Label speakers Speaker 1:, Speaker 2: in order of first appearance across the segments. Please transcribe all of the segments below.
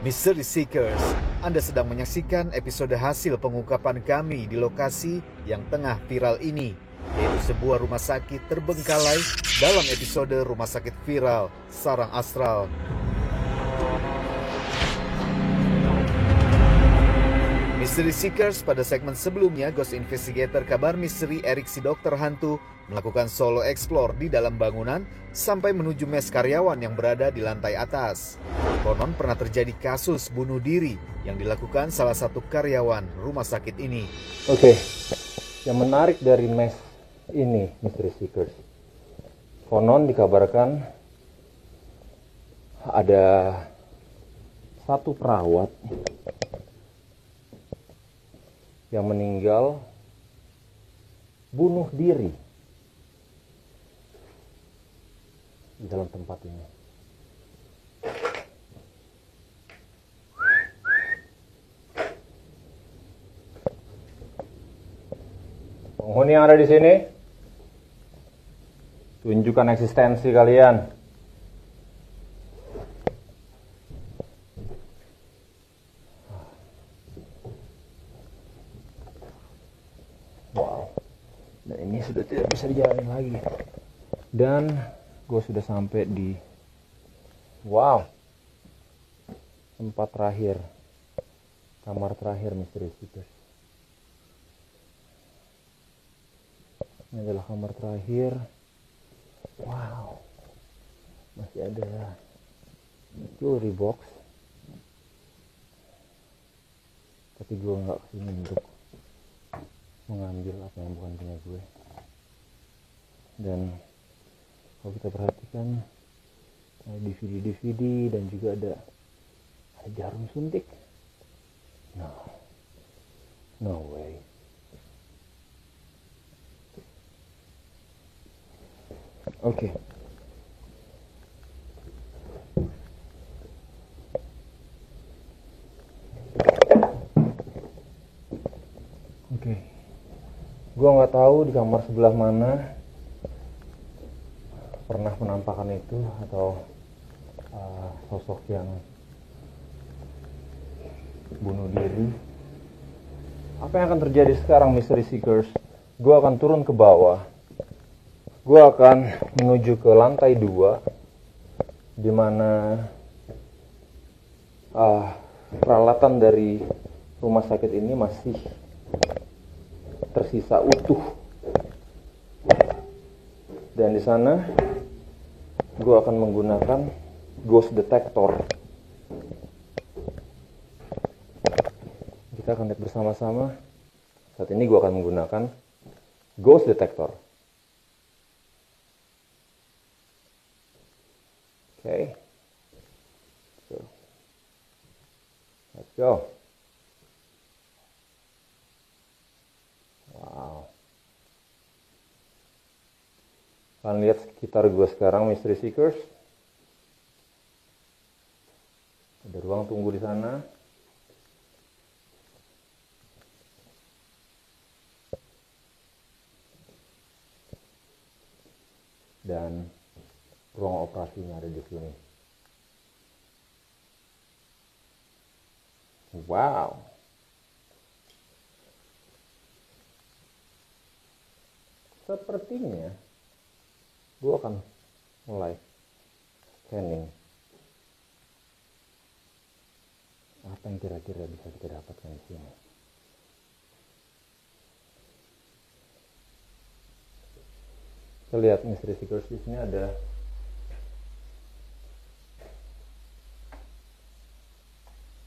Speaker 1: Mystery Seekers, Anda sedang menyaksikan episode hasil pengungkapan kami di lokasi yang tengah viral ini, yaitu sebuah rumah sakit terbengkalai dalam episode Rumah Sakit Viral Sarang Astral. Mystery Seekers, pada segmen sebelumnya, Ghost Investigator kabar misteri Erik si dokter hantu melakukan solo explore di dalam bangunan sampai menuju mes karyawan yang berada di lantai atas. Konon pernah terjadi kasus bunuh diri yang dilakukan salah satu karyawan rumah sakit ini.
Speaker 2: Oke, yang menarik dari mes ini, Mystery Seekers, konon dikabarkan ada satu perawat yang meninggal bunuh diri di dalam tempat ini. Penghuni yang ada di sini, tunjukkan eksistensi kalian. Wow, dan ini sudah tidak bisa dijalani lagi. Dan gue sudah sampai di tempat terakhir, kamar terakhir Mystery Seekers. Ini adalah kamar terakhir. Wow, masih ada jewelry box, tapi gue nggak kesini untuk mengambil apa yang bukan punya gue. Dan kalau kita perhatikan, ada DVD dan juga ada jarum suntik. No way. Oke. Gua nggak tahu di kamar sebelah mana pernah penampakan itu atau sosok yang bunuh diri. Apa yang akan terjadi sekarang, Mystery Seekers? Gua akan turun ke bawah. Gue akan menuju ke lantai 2, di mana peralatan dari rumah sakit ini masih tersisa utuh. Dan di sana gue akan menggunakan ghost detector. Kita akan lihat bersama-sama. Saat ini gue akan menggunakan ghost detector. Okay, so let's go. Wow. Kalian lihat sekitar gue sekarang, Mystery Seekers. Ada ruang tunggu di sana. Dan ruang operasinya ada di sini. Wow. Sepertinya gue akan mulai scanning. Apa yang kira-kira bisa kita dapatkan di sini? Kita lihat Mystery Seekers, di sini ada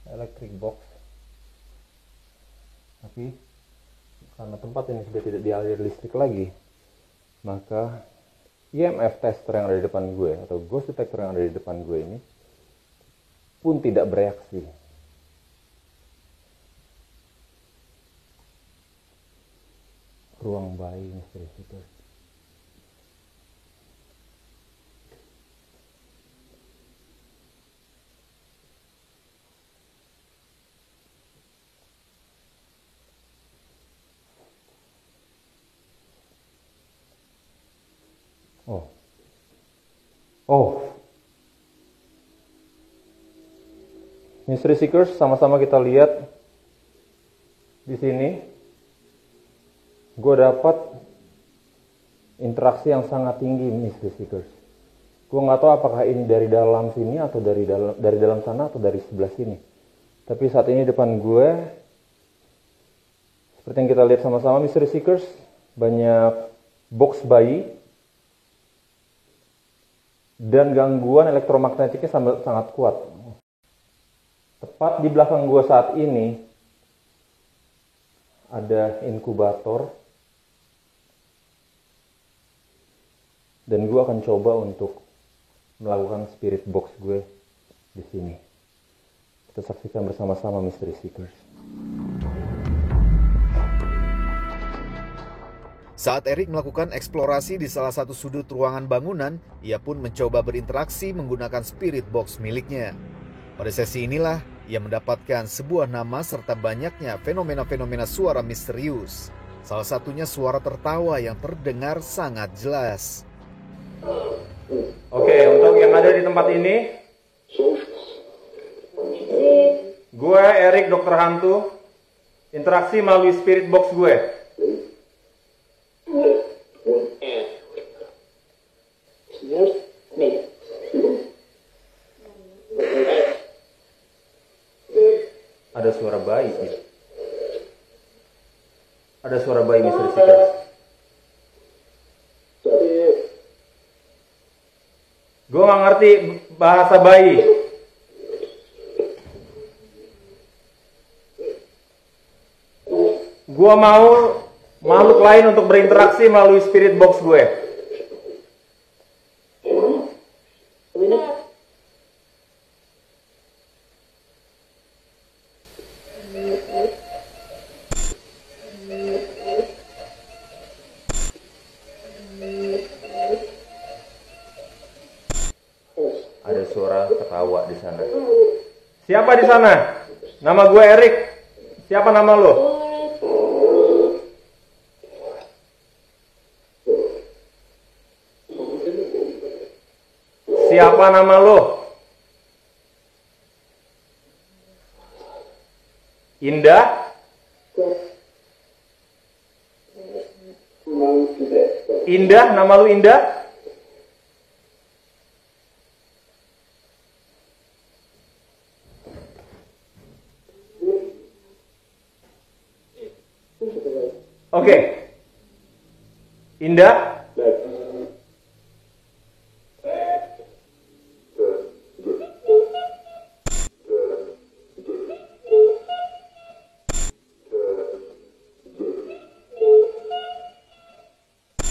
Speaker 2: electric box, tapi karena tempat ini sudah tidak dialiri listrik lagi, maka EMF tester yang ada di depan gue atau ghost detector yang ada di depan gue ini pun tidak bereaksi. Ruang bayi Mystery Seekers. Mystery Seekers, sama-sama kita lihat di sini. Gue dapat interaksi yang sangat tinggi Mystery Seekers. Gue nggak tahu apakah ini dari dalam sini atau dari dalam sana atau dari sebelah sini. Tapi saat ini depan gue, seperti yang kita lihat sama-sama Mystery Seekers, banyak box bayi dan gangguan elektromagnetiknya sangat kuat. Tepat di belakang gue saat ini ada inkubator dan gue akan coba untuk melakukan spirit box gue di sini. Kita saksikan bersama-sama Mystery Seekers.
Speaker 1: Saat Erik melakukan eksplorasi di salah satu sudut ruangan bangunan, ia pun mencoba berinteraksi menggunakan spirit box miliknya. Pada sesi inilah, ia mendapatkan sebuah nama serta banyaknya fenomena-fenomena suara misterius. Salah satunya suara tertawa yang terdengar sangat jelas.
Speaker 2: Oke, untuk yang ada di tempat ini, gue Erik Dokter Hantu, interaksi melalui spirit box gue. Ada suara bayi. Ada suara bayi Mystery Seekers. Gue gak ngerti bahasa bayi. Gue mau makhluk lain untuk berinteraksi melalui spirit box gue. Ada suara ketawa di sana. Siapa di sana? Nama gue Erik. Siapa nama lo? Siapa nama lo? Indah? Indah, nama lu Indah? Oke. Indah?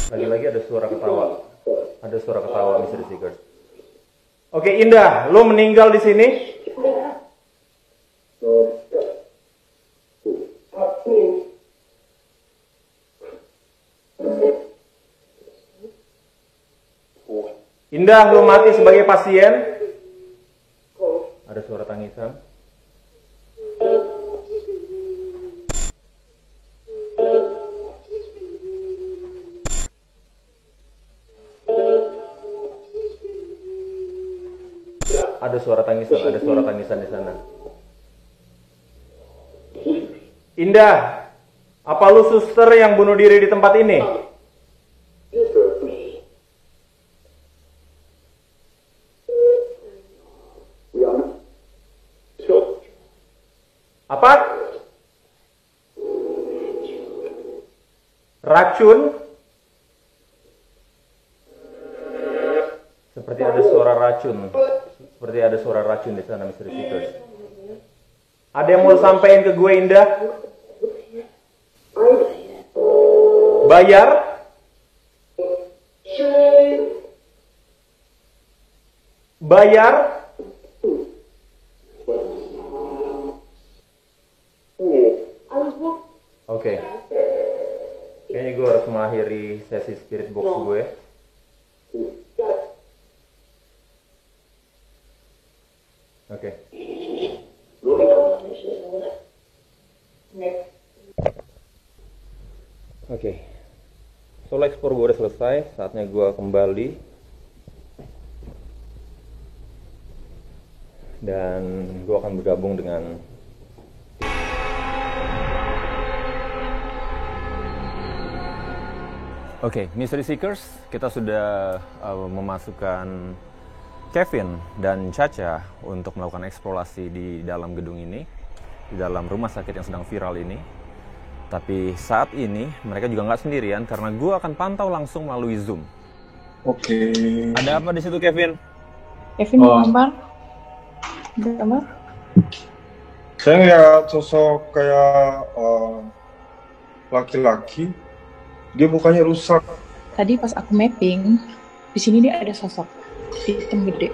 Speaker 2: Lagi-lagi ada suara ketawa. Ada suara ketawa Mystery Seekers. Oke, Indah, lo meninggal di sini? Indah, lo mati sebagai pasien? Ada suara tangisan. Ada suara tangisan di sana. Indah, apa lu suster yang bunuh diri di tempat ini? Apa? Racun? Seperti ada suara racun. Seperti ada suara racun di sana, Mystery Seekers. Ada yang mau sampaikan ke gue, Indah? Bayar? Bayar? Oke. Kayaknya gue harus mengakhiri sesi spirit box gue. Oke. Oke. Solo explore gue udah selesai. Saatnya gue kembali dan gue akan bergabung dengan Oke, Mystery Seekers, kita sudah memasukkan Kevin dan Caca untuk melakukan eksplorasi di dalam gedung ini, di dalam rumah sakit yang sedang viral ini. Tapi saat ini mereka juga nggak sendirian karena gue akan pantau langsung melalui Zoom.
Speaker 3: Oke.
Speaker 2: Ada apa di situ, Kevin?
Speaker 4: Kevin gambar?
Speaker 3: Saya ngeliat sosok kayak laki-laki. Dia mukanya rusak.
Speaker 4: Tadi pas aku mapping, di sini dia ada sosok hitam gede.